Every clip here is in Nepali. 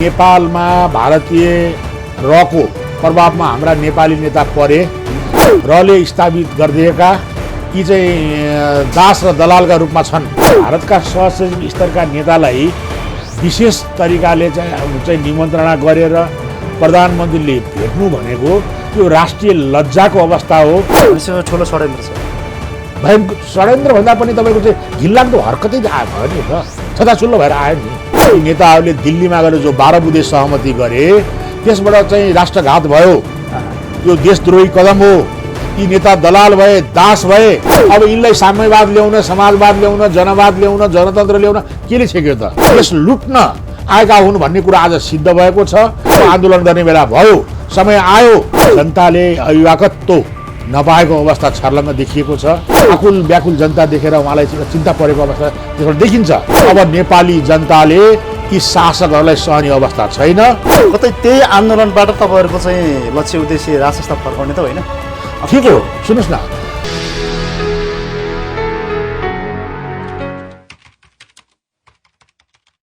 नेपालमा भारतीय रको प्रभावमा हाम्रा नेपाली नेता परे, रले स्थापित गरिदिएका यी चाहिँ दास र दलालका रूपमा छन्। भारतका सहसचिव स्तरका नेतालाई विशेष तरिकाले चाहिँ निमन्त्रणा गरेर प्रधानमन्त्रीले भेट्नु भनेको त्यो राष्ट्रिय लज्जाको अवस्था हो। ठुलो षड्यन्त्र छ। षड्यन्त्र भन्दा पनि तपाईँको चाहिँ घिनलाग्दो हरकतै भयो नि त, छताछुल्लो भएर आयो नि। नेताहरूले दिल्लीमा गएर जो 12 बुँदे सहमति गरे त्यसबाट चाहिँ राष्ट्रघात भयो, यो देशद्रोही कदम हो। यी नेता दलाल भए, दास भए। अब यिनलाई साम्यवाद ल्याउन, समाजवाद ल्याउन, जनवाद ल्याउन, जनतन्त्र ल्याउन केले छेक्यो त? यस लुट्न आएका हुन् भन्ने कुरा आज सिद्ध भएको छ। आन्दोलन गर्ने बेला भयो, समय आयो। जनताले अभिभावकत्व नपाएको अवस्था छर्लङ्ग देखिएको छ। आकुल व्याकुल जनता देखेर उहाँलाई चिन्ता परेको अवस्था त्यसबाट देखिन्छ। अब नेपाली जनताले यी शासकहरूलाई सहने अवस्था छैन। कतै त्यही आन्दोलनबाट तपाईँहरूको चाहिँ लक्ष्य उद्देश्य राजसंस्था फर्काउने त होइन? ठिक हो, सुन्नुहोस् न।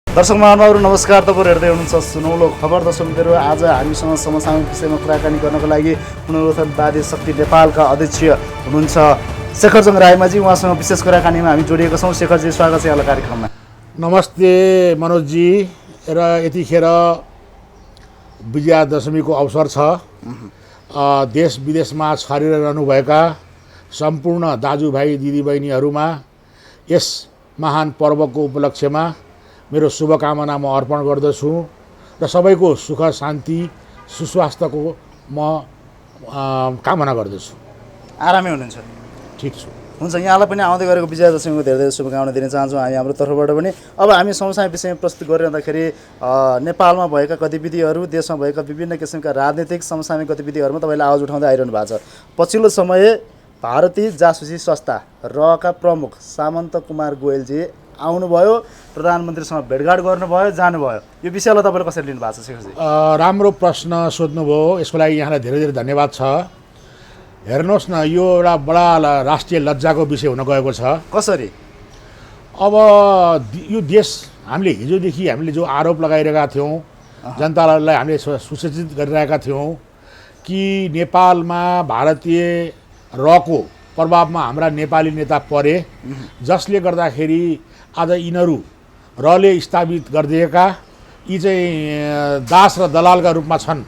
दर्शक महानुभावहरू नमस्कार, तपाईँहरू हेर्दै हुनुहुन्छ सुनौलो खबर। दर्शक मित्रहरू, आज हामीसँग समसामयिक विषयमा कुराकानी गर्नको लागि पुनरुत्थानवादी शक्ति नेपालका अध्यक्ष हुनुहुन्छ शेखरजङ रायमाझी। उहाँसँग विशेष कुराकानीमा हामी जोडिएका छौँ। शेखरजी, स्वागत छ यहाँलाई कार्यक्रममा। नमस्ते मनोजजी। र यतिखेर विजयादशमीको अवसर छ। देश विदेशमा छरेर रहनुभएका सम्पूर्ण दाजुभाइ दिदीबहिनीहरूमा यस महान पर्वको उपलक्ष्यमा मेरो शुभकामना म अर्पण गर्दछु र सबैको सुख शान्ति सुस्वास्थ्यको म कामना गर्दछु। आरामै हुनुहुन्छ? ठिक छु। हुन्छ, यहाँलाई पनि आउँदै गरेको विजयादशमीको धेरै धेरै शुभकामना दिन चाहन्छौँ हामी हाम्रो तर्फबाट पनि। अब हामी समसामयिक विषयमा प्रस्तुत गरिरहँदाखेरि नेपालमा भएका गतिविधिहरू, देशमा भएका विभिन्न किसिमका राजनीतिक समसामयिक गतिविधिहरूमा तपाईँले आवाज उठाउँदै आइरहनु भएको छ। पछिल्लो समय भारतीय जासुसी संस्था रका प्रमुख सामन्त कुमार गोयलजी आउनुभयो, प्रधानमन्त्रीसँग भेटघाट गर्नुभयो, जानुभयो। यो विषयलाई तपाईँले कसरी लिनु भएको छ शेखरजी? राम्रो प्रश्न सोध्नुभयो, यसको लागि यहाँलाई धेरै धेरै धन्यवाद छ। हेर्नुहोस् न, यो एउटा बडा राष्ट्रिय लज्जाको विषय हुन गएको छ। कसरी? अब यो देश हामीले हिजोदेखि हामीले जो आरोप लगाइरहेका थियौँ, जनतालाई हामीले सुसूचित गरिरहेका थियौँ कि नेपालमा भारतीय रको प्रभावमा हाम्रा नेपाली नेता परे, जसले गर्दाखेरि आज यिनीहरू रले स्थापित गरिदिएका यी चाहिँ दास र दलालका रूपमा छन्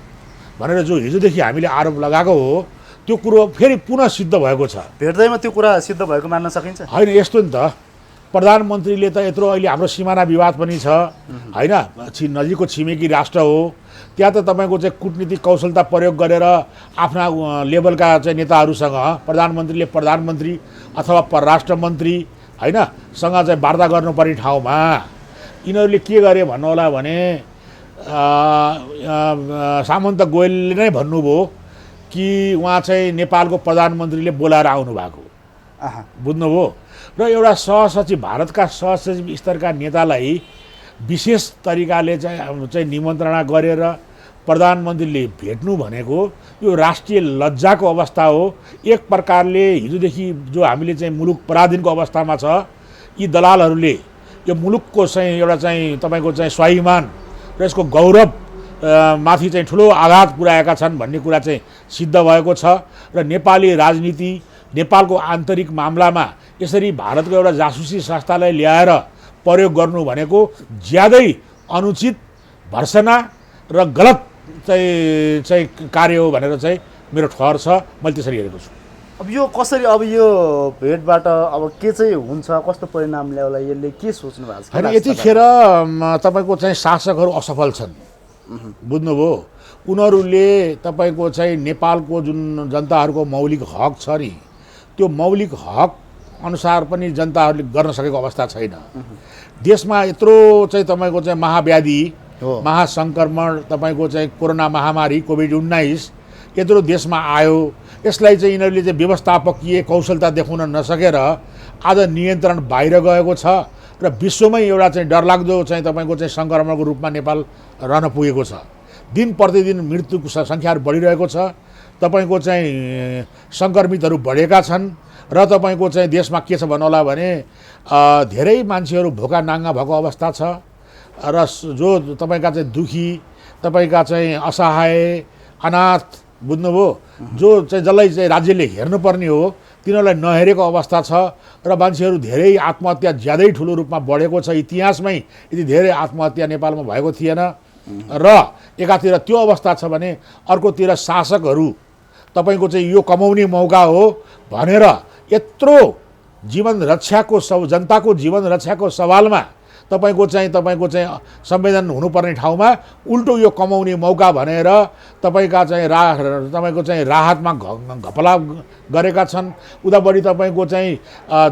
भनेर जो हिजोदेखि हामीले आरोप लगाएको हो, त्यो कुरो फेरि पुनः सिद्ध भएको छ। भेट्दैमा त्यो कुरा सिद्ध भएको मान्न सकिन्छ? होइन, यस्तो नि त, प्रधानमन्त्रीले त यत्रो अहिले हाम्रो सिमाना विवाद पनि छ होइन, नजिकको छिमेकी राष्ट्र हो। त्यहाँ त तपाईँको चाहिँ कूटनीतिक कौशलता प्रयोग गरेर आफ्ना लेभलका चाहिँ नेताहरूसँग प्रधानमन्त्रीले प्रधानमन्त्री अथवा परराष्ट्र मन्त्री होइन सँग चाहिँ वार्ता गर्नुपर्ने ठाउँमा यिनीहरूले के गरे भन्नु होला भने सामन्त गोयलले नै भन्नुभयो कि उहाँ चाहिँ नेपालको प्रधानमन्त्रीले बोलाएर आउनुभएको, बुझ्नुभयो। र एउटा सहसचिव, भारतका सहसचिव स्तरका नेतालाई विशेष तरिकाले चाहिँ निमन्त्रणा गरेर प्रधानमन्त्रीले भेट्नु भनेको यो राष्ट्रिय लज्जाको अवस्था हो। एक प्रकारले हिजोदेखि जो हामीले चाहिँ मुलुक पराधीनको अवस्थामा छ, यी दलालहरूले यो मुलुकको चाहिँ एउटा चाहिँ तपाईँको चाहिँ स्वाभिमान र यसको गौरव माथि चाहिँ ठुलो आघात पुर्याएका छन् भन्ने कुरा चाहिँ सिद्ध भएको छ। र नेपाली राजनीति, नेपालको आन्तरिक मामलामा यसरी भारतको एउटा जासुसी संस्थालाई ल्याएर प्रयोग गर्नु भनेको ज्यादै अनुचित, भर्सना र गलत चाहिँ कार्य हो भनेर चाहिँ मेरो ठहर छ। मैले त्यसरी हेरेको छु। अब यो कसरी, अब यो भेटबाट अब के चाहिँ हुन्छ, कस्तो परिणाम ल्याउला, यसले के सोच्नु भएको छ? होइन, यतिखेर तपाईँको चाहिँ शासकहरू असफल छन्, बुझ्नुभयो। उनीहरूले तपाईँको चाहिँ नेपालको जुन जनताहरूको मौलिक हक छ नि, त्यो मौलिक हक अनुसार पनि जनताहरूले गर्न सकेको अवस्था छैन। देशमा यत्रो चाहिँ तपाईँको चाहिँ महाव्याधि, महासङ्क्रमण, तपाईँको चाहिँ कोरोना महामारी कोभिड-19 यत्रो देशमा आयो। यसलाई चाहिँ यिनीहरूले चाहिँ व्यवस्थापकीय कौशलता देखाउन नसकेर आज नियन्त्रण बाहिर गएको छ र विश्वमै एउटा चाहिँ डरलाग्दो चाहिँ तपाईँको चाहिँ सङ्क्रमणको रूपमा नेपाल रहन पुगेको छ। दिन प्रतिदिन मृत्युको सङ्ख्याहरू बढिरहेको छ। तपाईँको चाहिँ सङ्क्रमितहरू बढेका छन् र तपाईँको चाहिँ देशमा के छ भन्नु होला भने धेरै मान्छेहरू भोका नाङ्गा भएको अवस्था छ। र जो तपाईँका चाहिँ दुखी, तपाईँका चाहिँ असहाय, अनाथ, बुझ्नुभयो, जो चाहिँ जसलाई चाहिँ राज्यले हेर्नुपर्ने हो तिनीहरूलाई नहेरेको अवस्था छ र मान्छेहरू धेरै आत्महत्या ज्यादै ठुलो रूपमा बढेको छ। इतिहासमै यति धेरै आत्महत्या नेपालमा भएको थिएन। र एकातिर त्यो अवस्था छ भने अर्कोतिर शासकहरू तपाईँको चाहिँ यो कमाउने मौका हो भनेर यत्रो जीवन रक्षाको जनताको जीवन रक्षाको सवालमा तपाईँको चाहिँ संवेदन हुनुपर्ने ठाउँमा उल्टो यो कमाउने मौका भनेर तपाईँको चाहिँ राहतमा घपला गरेका छन्। उता बढी तपाईँको चाहिँ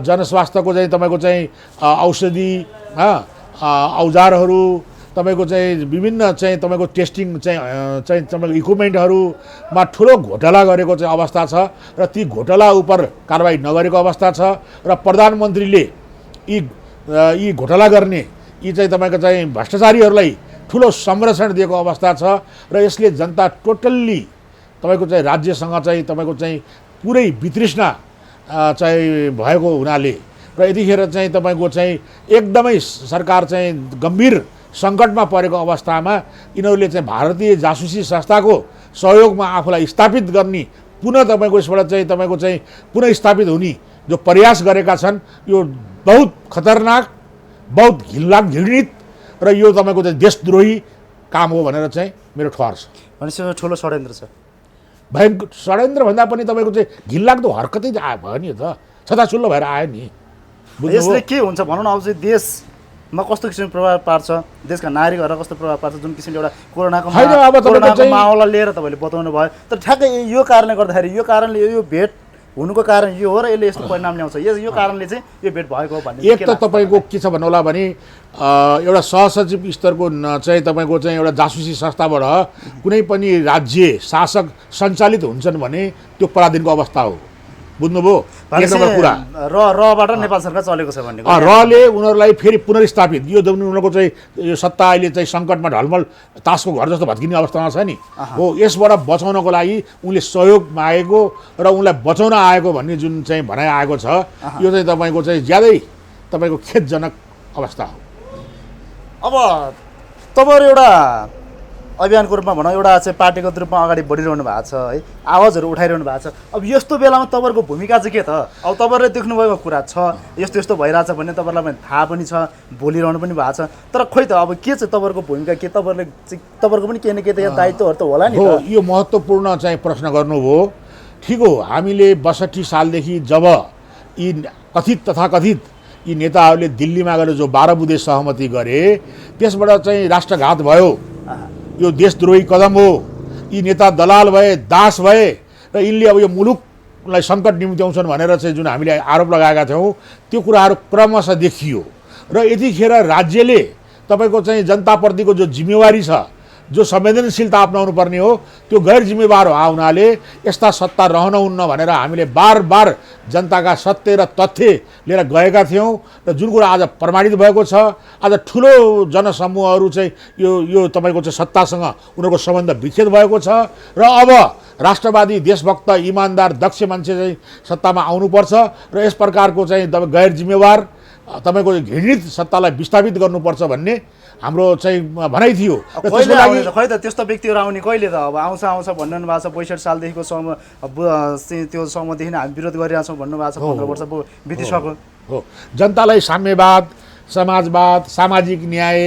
जनस्वास्थ्यको चाहिँ तपाईँको चाहिँ औषधि, औजारहरू, तपाईँको चाहिँ विभिन्न चाहिँ तपाईँको टेस्टिङ चाहिँ तपाईँको इक्विपमेन्टहरूमा ठुलो घोटाला गरेको चाहिँ अवस्था छ र ती घोटाला उप कारबाही नगरेको अवस्था छ र प्रधानमन्त्रीले यी घोटाला गर्ने यी चाहिँ तपाईँको चाहिँ भ्रष्टाचारीहरूलाई ठुलो संरक्षण दिएको अवस्था छ र यसले जनता टोटल्ली तपाईँको चाहिँ राज्यसँग चाहिँ तपाईँको चाहिँ पुरै वितृष्णा चाहिँ भएको हुनाले र यतिखेर चाहिँ तपाईँको चाहिँ एकदमै सरकार चाहिँ गम्भीर सङ्कटमा परेको अवस्थामा यिनीहरूले चाहिँ भारतीय जासुसी संस्थाको सहयोगमा आफूलाई स्थापित गर्ने पुनः तपाईँको यसबाट चाहिँ तपाईँको चाहिँ पुनः स्थापित हुने जो प्रयास गरेका छन् यो बहुत खतरनाक, बहुत घृणित र यो तपाईँको चाहिँ देशद्रोही काम हो भनेर चाहिँ मेरो ठहर छ। भनेपछि ठुलो षड्यन्त्र छ। भयङ्कर षड्यन्त्र भन्दा पनि तपाईँको चाहिँ घिनलाग्दो हरकतै आयो भयो नि त, छताछुल्लो भएर आयो नि। यसले के हुन्छ भनौँ न, अब चाहिँ देशमा कस्तो किसिमको प्रभाव पार्छ, देशका नागरिकहरूलाई कस्तो प्रभाव पार्छ, जुन किसिमले एउटा कोरोनाको माहौललाई लिएर तपाईँले बताउनु भयो। तर ठ्याक्कै यो कारणले गर्दाखेरि यो भेट हुनुको कारण यो हो र यसले यस्तो परिणाम ल्याउँछ, यो कारणले चाहिँ यो भेट भएको हो भन्ने। एक त तपाईँको के छ भन्नु होला भने एउटा सहसचिव स्तरको चाहिँ तपाईँको चाहिँ एउटा जासुसी संस्थाबाट कुनै पनि राज्य शासक सञ्चालित हुन्छन् भने त्यो पराधीनको अवस्था हो, बुझ्नुभयो। एक नम्बर कुरा रबाट नेपाल सरकार चलेको छ भन्ने रले उनीहरूलाई फेरि पुनर्स्थापित, यो जब उनीहरूको चाहिँ यो सत्ता अहिले चाहिँ सङ्कटमा ढलमल तासको घर जस्तो भत्किने अवस्थामा छ नि हो, यसबाट बचाउनको लागि उनले सहयोग मागेको र उनलाई बचाउन आएको भन्ने जुन चाहिँ भनाइ आएको छ, यो चाहिँ तपाईँको चाहिँ ज्यादै तपाईँको खेदजनक अवस्था हो। अब तपाईँहरू एउटा अभियानको रूपमा भनौँ, एउटा चाहिँ पार्टीगत रूपमा अगाडि बढिरहनु भएको छ है, आवाजहरू उठाइरहनु भएको छ। अब यस्तो बेलामा तपाईँहरूको भूमिका चाहिँ के त? अब तपाईँहरूले देख्नुभएको कुरा छ, यस्तो यस्तो भइरहेछ भन्ने तपाईँहरूलाई पनि थाहा पनि छ, बोलिरहनु पनि भएको छ। तर खोइ त अब के चाहिँ तपाईँहरूको भूमिका, के तपाईँहरूको पनि केही न केही त यहाँ दायित्वहरू त होला नि? हो, यो महत्त्वपूर्ण चाहिँ प्रश्न गर्नुभयो। ठिक हो, हामीले 62 सालदेखि जब यी तथाकथित यी नेताहरूले दिल्लीमा गएर जो 12 बुँदे सहमति गरे त्यसबाट चाहिँ राष्ट्रघात भयो, यो देशद्रोही कदम हो, यी नेता दलाल भए, दास भए र यिनले अब यो मुलुकलाई सङ्कट निम्त्याउँछन् भनेर चाहिँ जुन हामीले आरोप लगाएका थियौँ त्यो कुराहरू क्रमशः देखियो। र यतिखेर राज्यले तपाईँको चाहिँ जनताप्रतिको जो जिम्मेवारी छ, जो संवेदनशीलता अपनाउनु पर्ने हो, त्यो गैर जिम्मेवार हुनाले यस्ता सत्ता रहनुहुन्न भनेर हामीले बार बार जनताका सत्य र तथ्य लिएर गएका थियौँ र जुन कुरा आज प्रमाणित भएको छ। आज ठुलो जनसमूहहरू चाहिँ यो तपाईँको चाहिँ सत्तासँग उनीहरूको सम्बन्ध विच्छेद भएको छ र अब राष्ट्रवादी, देशभक्त, इमान्दार, दक्ष मान्छे चाहिँ सत्तामा आउनुपर्छ र यस प्रकारको चाहिँ गैर जिम्मेवार तपाईँको घृणित सत्तालाई विस्थापित गर्नुपर्छ भन्ने हाम्रो चाहिँ भनाइ थियो। खै त त्यस्तो व्यक्तिहरू आउने कहिले त? अब आउँछ भन्नु भएको छ, 65 सालदेखिको त्यो समयदेखि हामी विरोध गरिरहेछौँ भन्नुभएको छ, 15 वर्ष बितिसक्यो। हो, जनतालाई साम्यवाद, समाजवाद, सामाजिक न्याय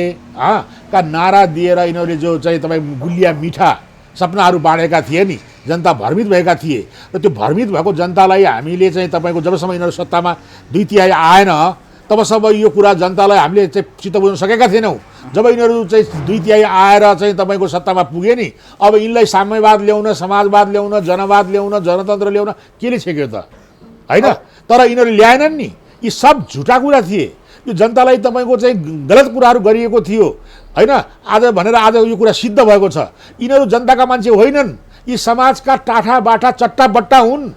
का नारा दिएर यिनीहरूले जो चाहिँ तपाईँ गुलिया मिठा सपनाहरू बाँडेका थिए नि, जनता भ्रमित भएका थिए र त्यो भ्रमित भएको जनतालाई हामीले चाहिँ तपाईँको जबसम्म यिनीहरू सत्तामा 2/3 आएन तबसम्म यो कुरा जनतालाई हामीले चाहिँ चित्त बुझ्न सकेका थिएनौँ। जब यिनीहरू चाहिँ 2/3 आएर चाहिँ तपाईँको सत्तामा पुगे नि, अब यिनलाई साम्यवाद ल्याउन, समाजवाद ल्याउन, जनवाद ल्याउन, जनतन्त्र ल्याउन केले छेक्यो त होइन? तर यिनीहरू ल्याएनन् नि, यी सब झुटा कुरा थिए। यो जनतालाई तपाईँको चाहिँ गलत कुराहरू गरिएको थियो होइन। आज यो कुरा सिद्ध भएको छ। यिनीहरू जनताका मान्छे होइनन्, यी समाजका टाठा बाठा चट्टा बट्टा हुन्।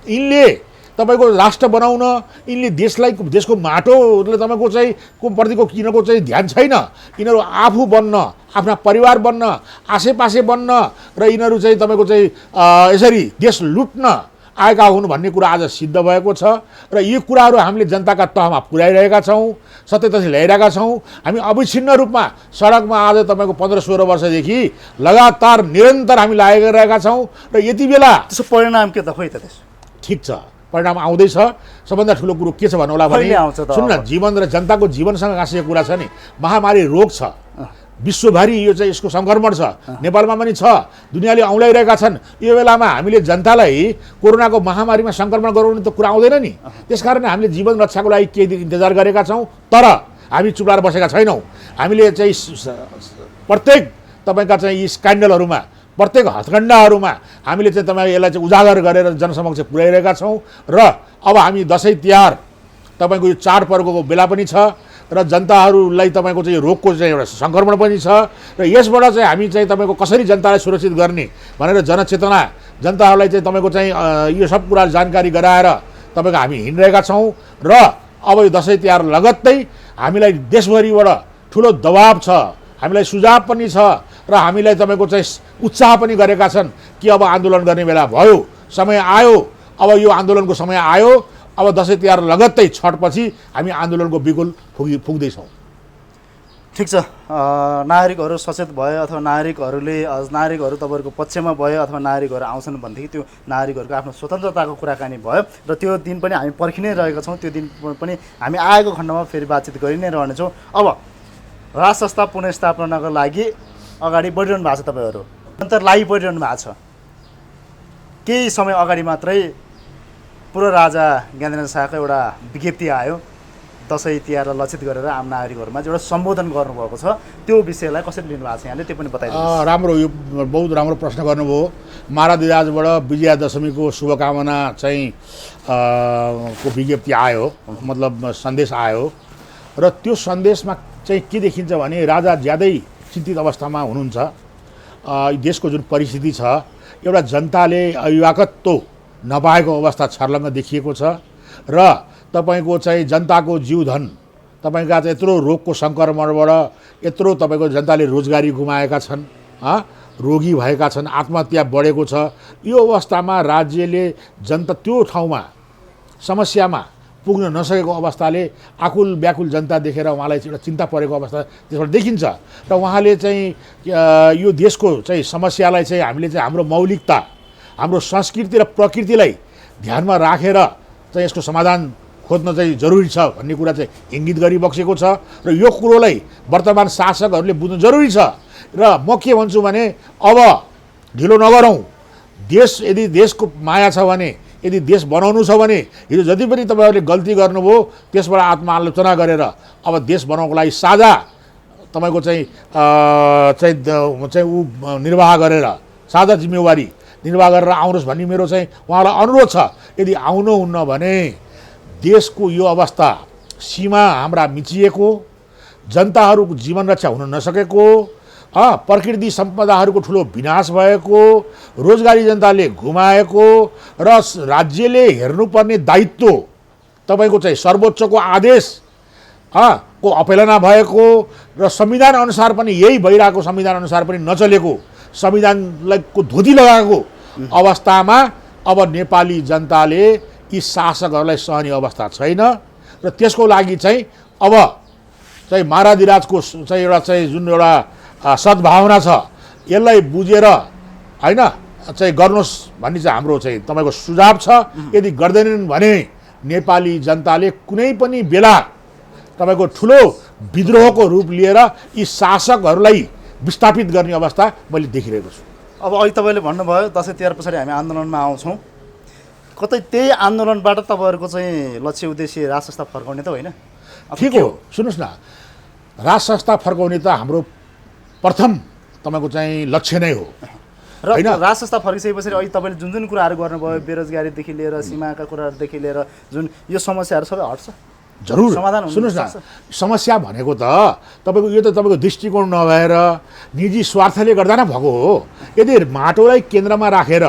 यिनले तपाईँको राष्ट्र बनाउन, यिनले देशको माटोले तपाईँको चाहिँ को प्रतिको यिनीहरूको चाहिँ ध्यान छैन। यिनीहरू आफू बन्न, आफ्ना परिवार बन्न, आसेपासे बन्न र यिनीहरू चाहिँ तपाईँको चाहिँ यसरी देश लुट्न आएका हुन् भन्ने कुरा आज सिद्ध भएको छ र यी कुराहरू हामीले जनताका तहमा पुर्याइरहेका छौँ, सत्यतथ्य ल्याइरहेका छौँ। हामी अविच्छिन्न रूपमा सडकमा आज तपाईँको 15-16 वर्षदेखि लगातार निरन्तर हामी लागिरहेका छौँ र यति बेला त्यसो परिणाम के त खोइ त त्यसो ठिक छ, परिणाम आउँदैछ। सबभन्दा ठुलो कुरो के छ भन्नु होला भने कहिले आउँछ त सुन्नु न, जीवन र जनताको जीवनसँग गाँसिएको कुरा छ नि। महामारी रोग छ, विश्वभरि यो चाहिँ यसको सङ्क्रमण छ, नेपालमा पनि छ, दुनियाँले औँल्याइरहेका छन्। यो बेलामा हामीले जनतालाई कोरोनाको महामारीमा सङ्क्रमण गराउने त कुरा आउँदैन नि। त्यसकारण हामीले जीवन रक्षाको लागि केही दिन इन्तजार गरेका छौँ, तर हामी चुप लाएर बसेका छैनौँ। हामीले चाहिँ प्रत्येक तपाईँका चाहिँ यी स्क्यान्डलहरूमा, प्रत्येक हत्कण्डाहरूमा हामीले चाहिँ तपाईँ यसलाई चाहिँ उजागर गरेर जनसमक्ष पुर्याइरहेका छौँ। र अब हामी दसैँ तिहार तपाईँको यो चाडपर्वको बेला पनि छ र जनताहरूलाई तपाईँको चाहिँ रोगको चाहिँ एउटा सङ्क्रमण पनि छ र यसबाट चाहिँ हामी चाहिँ तपाईँको कसरी जनतालाई सुरक्षित गर्ने भनेर जनचेतना, जनताहरूलाई चाहिँ तपाईँको चाहिँ यो सब कुरा जानकारी गराएर तपाईँको हामी हिँडिरहेका छौँ। र अब यो दसैँ तिहार लगत्तै हामीलाई देशभरिबाट ठुलो दबाब छ, हामीलाई सुझाव पनि छ र हामीलाई तपाईँको चाहिँ उत्साह पनि गरेका छन् कि अब आन्दोलन गर्ने बेला भयो, समय आयो, अब यो आन्दोलनको समय आयो। अब दसैँ तिहार लगत्तै छठपछि हामी आन्दोलनको बिगुल फुक्दैछौँ। ठिक छ, नागरिकहरू सचेत भयो अथवा नागरिकहरू तपाईँहरूको पक्षमा भयो अथवा नागरिकहरू आउँछन् भनेदेखि त्यो नागरिकहरूको आफ्नो स्वतन्त्रताको कुराकानी भयो र त्यो दिन पनि हामी पर्खि नै रहेका छौँ। त्यो दिन पनि हामी आएको खण्डमा फेरि बातचित गरि नै रहनेछौँ। अब राज संस्था पुनर्स्थापनाको लागि अगाडि बढिरहनु भएको छ, तपाईँहरू अन्तर लागि परिरहनु भएको छ। केही समय अगाडि मात्रै पूर्व राजा ज्ञानेन्द्र शाहको एउटा विज्ञप्ति आयो, दसैँ तिहारलाई लक्षित गरेर आम नागरिकहरूमा एउटा सम्बोधन गर्नुभएको छ। त्यो विषयलाई कसरी लिनुभएको छ यहाँले त्यो पनि बताइदिनुहोस्। राम्रो, यो बहुत राम्रो प्रश्न गर्नुभयो। महाराजबाट विजयादशमीको शुभकामना चाहिँ को विज्ञप्ति आयो, मतलब सन्देश आयो र त्यो सन्देशमा चाहिँ के देखिन्छ भने राजा ज्यादै चिन्तित अवस्थामा हुनुहुन्छ। देशको जुन परिस्थिति छ, एउटा जनताले अभिभावकत्व नपाएको अवस्था छर्लङ्ग देखिएको छ र तपाईँको चाहिँ जनताको जीवधन, तपाईँका चाहिँ यत्रो रोगको सङ्क्रमणबाट यत्रो तपाईँको जनताले रोजगारी गुमाएका छन्, रोगी भएका छन्, आत्महत्या बढेको छ। यो अवस्थामा राज्यले जनता त्यो ठाउँमा समस्यामा पुग्न नसकेको अवस्थाले आकुल व्याकुल जनता देखेर उहाँलाई एउटा चिन्ता परेको अवस्था त्यसबाट देखिन्छ र उहाँले चाहिँ यो देशको चाहिँ समस्यालाई चाहिँ हामीले चाहिँ हाम्रो मौलिकता, हाम्रो संस्कृति र प्रकृतिलाई ध्यानमा राखेर चाहिँ यसको समाधान खोज्न चाहिँ जरुरी छ भन्ने कुरा चाहिँ इङ्गित गरिबक्सेको छ र यो कुरोलाई वर्तमान शासकहरूले बुझ्नु जरुरी छ। र म के भन्छु भने अब ढिलो नगरौँ। यदि देशको माया छ भने, यदि देश बनाउनु छ भने हिजो जति पनि तपाईँहरूले गल्ती गर्नुभयो त्यसबाट आत्मआलोचना गरेर अब देश बनाउनको लागि साझा तपाईँको चाहिँ ऊ निर्वाह गरेर, साझा जिम्मेवारी निर्वाह गरेर आउनुहोस् भन्ने मेरो चाहिँ उहाँलाई अनुरोध छ। यदि आउनुहुन्न भने देशको यो अवस्था, सीमा हाम्रा मिचिएको, जनताहरूको जीवन रक्षा हुन नसकेको, प्रकृति सम्पदाहरूको ठुलो विनाश भएको, रोजगारी जनताले गुमाएको र राज्यले हेर्नुपर्ने दायित्व तपाईँको चाहिँ सर्वोच्चको आदेश को अपेलना भएको र संविधान अनुसार पनि यही भइरहेको, संविधान अनुसार पनि नचलेको, संविधानलाई को धोती लगाएको अवस्थामा अब नेपाली जनताले यी शासकहरूलाई सहने अवस्था छैन र त्यसको लागि चाहिँ अब चाहिँ महाराधिराजको चाहिँ एउटा चाहिँ जुन एउटा सद्भावना छ यसलाई बुझेर हैन चाहिँ गर्नुहोस् भन्ने चाहिँ हाम्रो चाहिँ तपाईँको सुझाव छ। यदि गर्दैनन् भने नेपाली जनताले कुनै पनि बेला तपाईँको ठुलो विद्रोहको रूप लिएर यी शासकहरूलाई विस्थापित गर्ने अवस्था मैले देखिरहेको छु। अब अहिले तपाईँले भन्नुभयो दसैँ तिहार पछाडि हामी आन्दोलनमा आउँछौँ, कतै त्यही आन्दोलनबाट तपाईँहरूको चाहिँ लक्ष्य उद्देश्य राज संस्था फर्काउने त होइन? ठिक हो, सुन्नुहोस् न, राज संस्था फर्काउने त हाम्रो प्रथम तपाईँको चाहिँ लक्ष्य नै हो र राज संस्था फर्किसकेपछि अहिले तपाईँले जुन जुन कुराहरू गर्नुभयो, बेरोजगारीदेखि लिएर सीमाका कुराहरूदेखि लिएर जुन यो समस्याहरू सबै हट्छ? जरुर, सुन्नुहोस् न, समस्या भनेको त तपाईँको यो त तपाईँको दृष्टिकोण नभएर निजी स्वार्थले गर्दा नै भएको हो। यदि माटोलाई केन्द्रमा राखेर,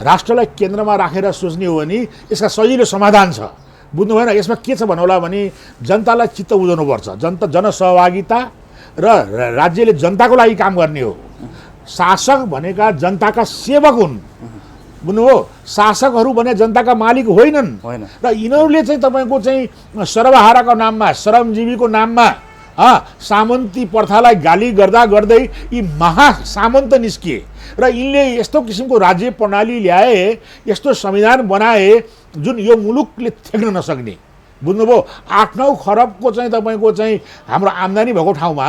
राष्ट्रलाई केन्द्रमा राखेर सोच्ने हो भने यसका सजिलो समाधान छ। बुझ्नु भएन? यसमा के छ भन्नुहोला भने जनतालाई चित्त बुझाउनुपर्छ। जनसहभागिता र राज्यले जनताको लागि काम गर्ने हो। शासक भनेका जनताका सेवक हुन्, बुझ्नुभयो शासकहरू भने जनताका मालिक होइनन् र यिनीहरूले चाहिँ तपाईँको चाहिँ सर्वहाराको नाममा श्रमजीवीको नाममा सामन्ती प्रथालाई गाली गर्दा गर्दै यी महासामन्त निस्किए र यिनले यस्तो किसिमको राज्य प्रणाली ल्याए यस्तो संविधान बनाए जुन यो मुलुकले थेक्न नसक्ने बुझ्नुभयो 8-9 खरबको चाहिँ तपाईँको चाहिँ हाम्रो आम्दानी भएको ठाउँमा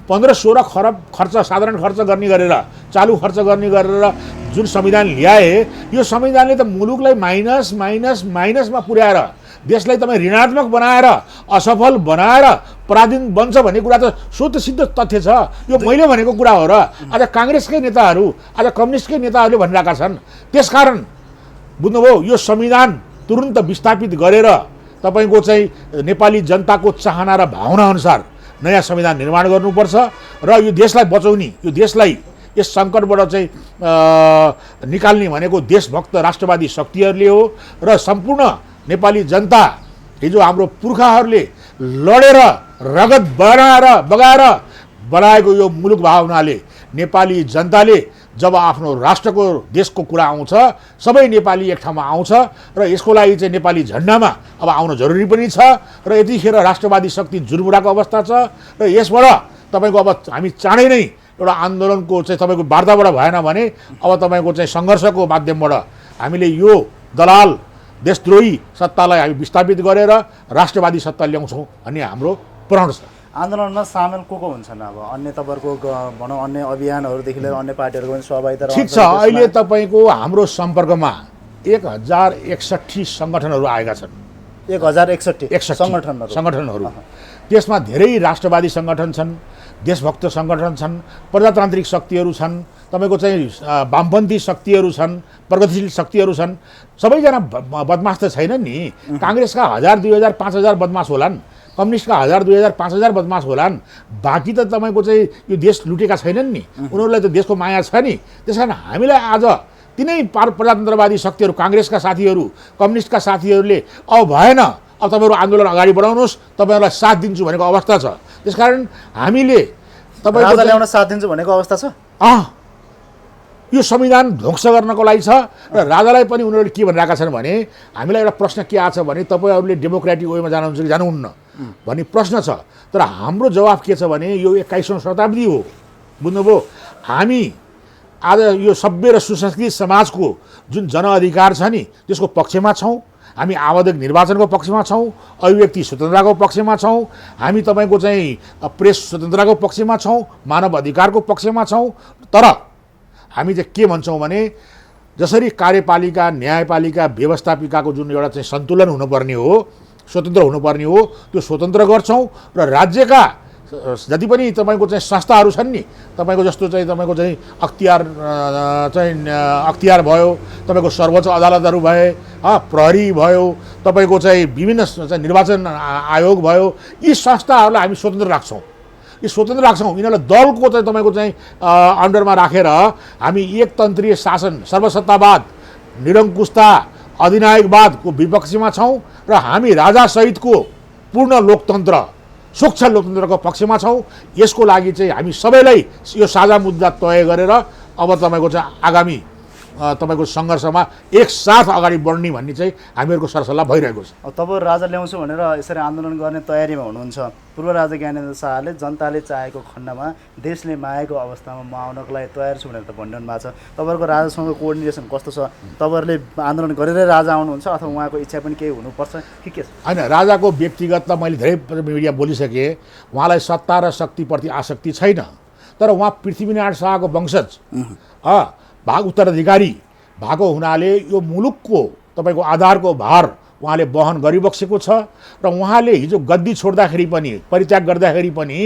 15-16 खरब खर्च साधारण खर्च गर्ने गरेर चालु खर्च गर्ने गरेर जुन संविधान ल्याए यो संविधानले त मुलुकलाई माइनस माइनस माइनसमा पुर्याएर देशलाई तपाईँ ऋणात्मक बनाएर असफल बनाएर पराधीन बन्छ भन्ने कुरा त शुद्ध सिद्ध तथ्य छ यो मैले भनेको कुरा हो र आज काङ्ग्रेसकै नेताहरू आज कम्युनिस्टकै नेताहरूले भनिरहेका छन् त्यसकारण बुझ्नुभयो यो संविधान तुरुन्त विस्थापित गरेर तपाईको चाहिँ नेपाली जनताको चाहना र भावना अनुसार नयाँ संविधान निर्माण गर्नुपर्छ र यो देशलाई बचाउने यो देशलाई यस सङ्कटबाट चाहिँ निकाल्ने भनेको देशभक्त राष्ट्रवादी शक्तिहरूले हो र सम्पूर्ण नेपाली जनता हिजो हाम्रो पुर्खाहरूले लडेर रगत बगाएर बनाएको यो मुलुक भावनाले नेपाली जनताले जब आफ्नो राष्ट्रको देशको कुरा आउँछ सबै नेपाली एक ठाउँमा आउँछ र यसको लागि चाहिँ नेपाली झन्डामा अब आउन जरुरी पनि छ र यतिखेर राष्ट्रवादी शक्ति जुर्मुराको अवस्था छ र यसबाट तपाईँको अब हामी चाँडै नै एउटा आन्दोलनको चाहिँ तपाईँको वार्ताबाट भएन भने अब तपाईँको चाहिँ सङ्घर्षको माध्यमबाट हामीले यो दलाल देशद्रोही सत्तालाई हामी विस्थापित गरेर राष्ट्रवादी सत्ता ल्याउँछौँ भन्ने हाम्रो प्रण छ। आन्दोलनमा सामेल को हुन्छन् अब अन्य तपाईँहरूको भनौँ अन्य अभियानहरूदेखि लिएर अन्य पार्टीहरूको पनि सहभागिता ठिक छ। अहिले तपाईँको हाम्रो सम्पर्कमा 1061 सङ्गठनहरू आएका छन्। 1061 सङ्गठनहरू त्यसमा धेरै राष्ट्रवादी सङ्गठन छन्, देशभक्त सङ्गठन छन्, प्रजातान्त्रिक शक्तिहरू छन्, तपाईँको चाहिँ वामपन्थी शक्तिहरू छन्, प्रगतिशील शक्तिहरू छन्। सबैजना बदमास त छैनन् नि। काङ्ग्रेसका 1000, 2000, 5000 बदमास होलान्, कम्युनिस्टका 1000, 2000, 5000 बदमास होलान्, बाँकी त तपाईँको चाहिँ यो देश लुटेका छैनन् नि, उनीहरूलाई त देशको माया छ नि। त्यस कारण हामीलाई आज तिनै प्रजातन्त्रवादी शक्तिहरू काङ्ग्रेसका साथीहरू कम्युनिस्टका साथीहरूले अब भएन, अब तपाईँहरू आन्दोलन अगाडि बढाउनुहोस्, तपाईँहरूलाई साथ दिन्छु भनेको अवस्था छ। त्यसकारण हामीले तपाईँको ल्याउन साथ दिन्छु भनेको अवस्था छ। यो संविधान ध्वंस गर्नको लागि छ र राजालाई पनि उनीहरूले के भनिरहेका छन् भने हामीलाई एउटा प्रश्न के आछ भने तपाईँहरूले डेमोक्रेटिक वेमा जानुहुन्छ कि जानुहुन्न भन्ने प्रश्न छ। तर हाम्रो जवाफ के छ भने यो 21औं शताब्दी हो, बुझ्नुभयो। हामी आज यो सभ्य र सुसंस्कृत समाजको जुन जनअधिकार छ नि त्यसको पक्षमा छौँ, हामी आवधिक निर्वाचनको पक्षमा छौँ, अभिव्यक्ति स्वतन्त्रताको पक्षमा छौँ, हामी तपाईँको चाहिँ प्रेस स्वतन्त्रताको पक्षमा छौँ, मानव अधिकारको पक्षमा छौँ। तर हामी चाहिँ के भन्छौँ भने जसरी कार्यपालिका न्यायपालिका व्यवस्थापिकाको जुन एउटा चाहिँ सन्तुलन हुनुपर्ने हो, स्वतन्त्र हुनुपर्ने हो, त्यो स्वतन्त्र गर्छौँ र राज्यका जति पनि तपाईँको चाहिँ संस्थाहरू छन् नि, तपाईँको जस्तो चाहिँ तपाईँको चाहिँ अख्तियार भयो, तपाईँको सर्वोच्च अदालतहरू भए, प्रहरी भयो, तपाईँको चाहिँ विभिन्न चाहिँ निर्वाचन आयोग भयो, यी संस्थाहरूलाई हामी स्वतन्त्र राख्छौँ। यी स्वतन्त्र राख्छौँ, यिनीहरूलाई दलको चाहिँ तपाईँको चाहिँ अन्डरमा राखेर हामी एकतन्त्रीय शासन, सर्वसत्तावाद, निरङ्कुशता, अधिनायकवादको विपक्षमा छौँ र हामी राजासहितको पूर्ण लोकतन्त्र, सूक्ष्म लोकतन्त्रको पक्षमा छौँ। यसको लागि चाहिँ हामी सबैलाई यो साझा मुद्दा तय गरेर अब तपाईँको चाहिँ आगामी तपाईँको सङ्घर्षमा एकसाथ अगाडि बढ्ने भन्ने चाहिँ हामीहरूको सरसल्लाह भइरहेको छ। तपाईँ राजा ल्याउँछु भनेर यसरी आन्दोलन गर्ने तयारीमा हुनुहुन्छ। पूर्व राजा ज्ञानेन्द्र शाहले जनताले चाहेको खण्डमा देशले मागेको अवस्थामा म आउनको लागि तयार छु भनेर त भनिरहनु भएको छ। तपाईँहरूको राजासँग कोअर्डिनेसन कस्तो छ? तपाईँहरूले आन्दोलन गरेरै राजा आउनुहुन्छ अथवा उहाँको इच्छा पनि केही हुनुपर्छ कि के छ? होइन, राजाको व्यक्तिगत त मैले धेरै मिडिया बोलिसकेँ, उहाँलाई सत्ता र शक्तिप्रति आसक्ति छैन। तर उहाँ पृथ्वीनारायण शाहको वंशज भाग उत्तराधिकारी भएको हुनाले यो मुलुकको तपाईँको आधारको भार उहाँले वहन गरिबसेको छ र उहाँले हिजो गद्दी छोड्दाखेरि पनि, परित्याग गर्दाखेरि पनि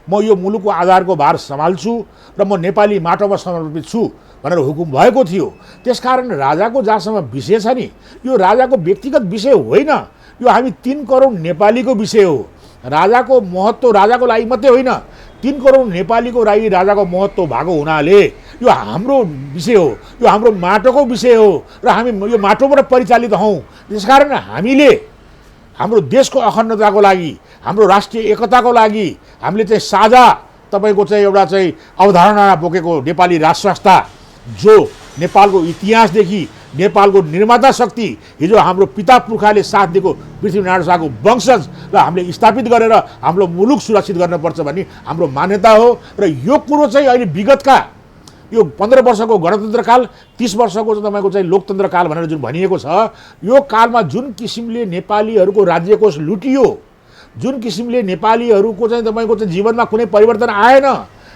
म यो मुलुकको आधारको भार सम्हाल्छु र म नेपाली माटोमा समर्पित छु भनेर हुकुम भएको थियो। त्यसकारण राजाको जहाँसम्म विषय छ नि, यो राजाको व्यक्तिगत विषय होइन, यो हामी 3 करोड नेपालीको विषय हो। राजाको महत्त्व राजाको लागि मात्रै होइन, 3 करोड नेपालीको लागि राजाको महत्त्व भएको हुनाले यो हाम्रो विषय हो, यो हाम्रो माटोको विषय हो र हामी यो माटोबाट परिचालित हौँ। त्यसकारण हामीले हाम्रो देशको अखण्डताको लागि, हाम्रो राष्ट्रिय एकताको लागि हामीले चाहिँ साझा तपाईँको चाहिँ एउटा चाहिँ अवधारणा बोकेको नेपाली राष्ट्र संस्था जो नेपालको इतिहासदेखि नेपालको निर्माता शक्ति हिजो हाम्रो पिता पुर्खाले साथ दिएको पृथ्वीनारायण शाहको वंशज र हामीले स्थापित गरेर हाम्रो मुलुक सुरक्षित गर्नुपर्छ भन्ने हाम्रो मान्यता हो। र यो कुरो चाहिँ अहिले विगतका यो 15 वर्षको गणतन्त्रकाल 30 वर्षको चाहिँ तपाईँको चाहिँ लोकतन्त्रकाल भनेर जुन भनिएको छ, यो कालमा जुन किसिमले नेपालीहरूको राज्यकोष लुटियो, जुन किसिमले नेपालीहरूको चाहिँ तपाईँको चाहिँ जीवनमा कुनै परिवर्तन आएन,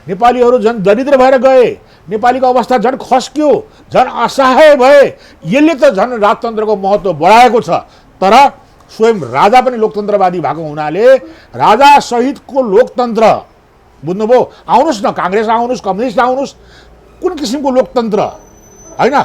नेपालीहरू झन् दरिद्र भएर गए, नेपालीको अवस्था झन् खस्क्यो, झन् असहाय भए। यसले त झन् राजतन्त्रको महत्त्व बढाएको छ। तर स्वयं राजा पनि लोकतन्त्रवादी भएको हुनाले राजासहितको लोकतन्त्र, बुझ्नुभयो, आउनुहोस् न, काङ्ग्रेस आउनुहोस्, कम्युनिस्ट आउनुहोस्, कुन किसिमको लोकतन्त्र होइन,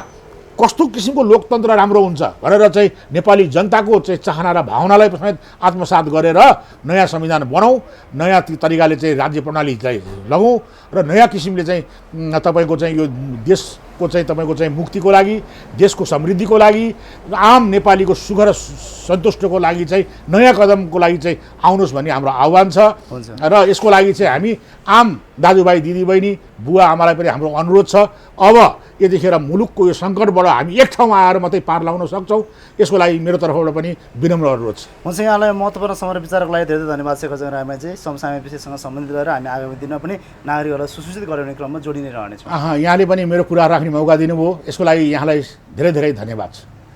कस्तो किसिमको लोकतन्त्र राम्रो हुन्छ भनेर चाहिँ नेपाली जनताको चाहिँ चाहना र भावनालाई समेत आत्मसात गरेर नयाँ संविधान बनाऊ, नयाँ तरिकाले चाहिँ राज्य प्रणाली चाहिँ लगाउँ र नयाँ किसिमले चाहिँ तपाईँको चाहिँ यो देशको चाहिँ तपाईँको चाहिँ मुक्तिको लागि, देशको समृद्धिको लागि, आम नेपालीको सुख र सन्तुष्टको लागि चाहिँ नयाँ कदमको लागि चाहिँ आउनुहोस् भन्ने हाम्रो आह्वान छ। र यसको लागि चाहिँ हामी आम दाजुभाइ दिदीबहिनी बुवा आमालाई पनि हाम्रो अनुरोध छ, अब यतिखेर मुलुकको यो सङ्कटबाट हामी एक ठाउँमा आएर मात्रै पार लगाउन सक्छौँ। यसको लागि मेरो तर्फबाट पनि विनम्र अनुरोध छ। हुन्छ, यहाँलाई महत्त्वपूर्ण समय विचारको लागि धेरै धन्यवाद छ खजङ राईमाझी। समसामयिक विषयसँग सम्बन्धित गरेर हामी आगामी दिनमा पनि नागरिकहरूलाई सुसूचित गराउने क्रममा जोडिने रहनेछौँ। यहाँले पनि मेरो कुरा राख्ने मौका दिनुभयो, यसको लागि यहाँलाई धेरै धेरै धन्यवाद छ।